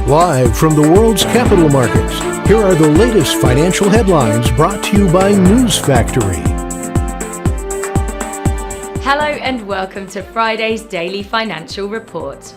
Live from the world's capital markets, here are the latest financial headlines brought to you by News Factory. Hello and welcome to Friday's Daily Financial Report.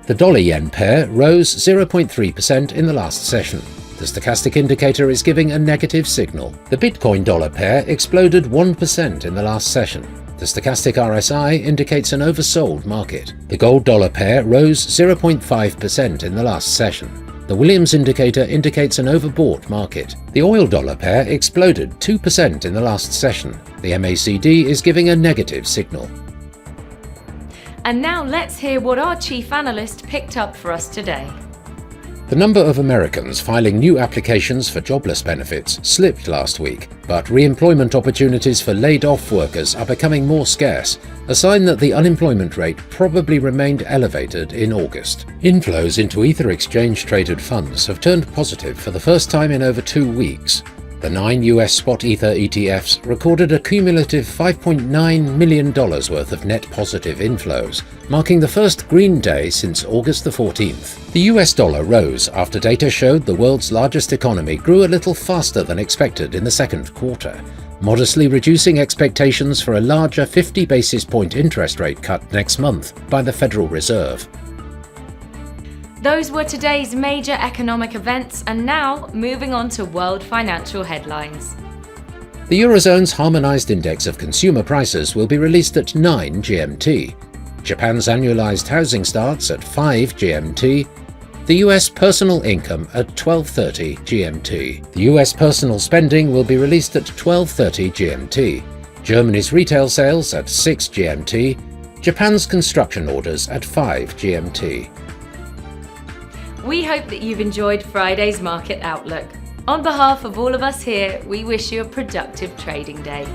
The dollar-yen pair rose 0.3% in the last session. The stochastic indicator is giving a negative signal. The Bitcoin dollar pair exploded 1% in the last session. The stochastic RSI indicates an oversold market. The gold dollar pair rose 0.5% in the last session. The Williams indicator indicates an overbought market. The oil dollar pair exploded 2% in the last session. The MACD is giving a negative signal. And now let's hear what our chief analyst picked up for us today. The number of Americans filing new applications for jobless benefits slipped last week, but re-employment opportunities for laid-off workers are becoming more scarce, a sign that the unemployment rate probably remained elevated in August. Inflows into Ether exchange-traded funds have turned positive for the first time in over 2 weeks. The 9 US spot Ether ETFs recorded a cumulative $5.9 million worth of net positive inflows, marking the first green day since August the 14th. The US dollar rose after data showed the world's largest economy grew a little faster than expected in the second quarter, modestly reducing expectations for a larger 50 basis point interest rate cut next month by the Federal Reserve. Those were today's major economic events, and now moving on to world financial headlines. The Eurozone's harmonized index of consumer prices will be released at 9 GMT. Japan's annualized housing starts at 5 GMT. The US personal income at 12:30 GMT. The US personal spending will be released at 12:30 GMT. Germany's retail sales at 6 GMT. Japan's construction orders at 5 GMT. We hope that you've enjoyed Friday's Market Outlook. On behalf of all of us here, we wish you a productive trading day.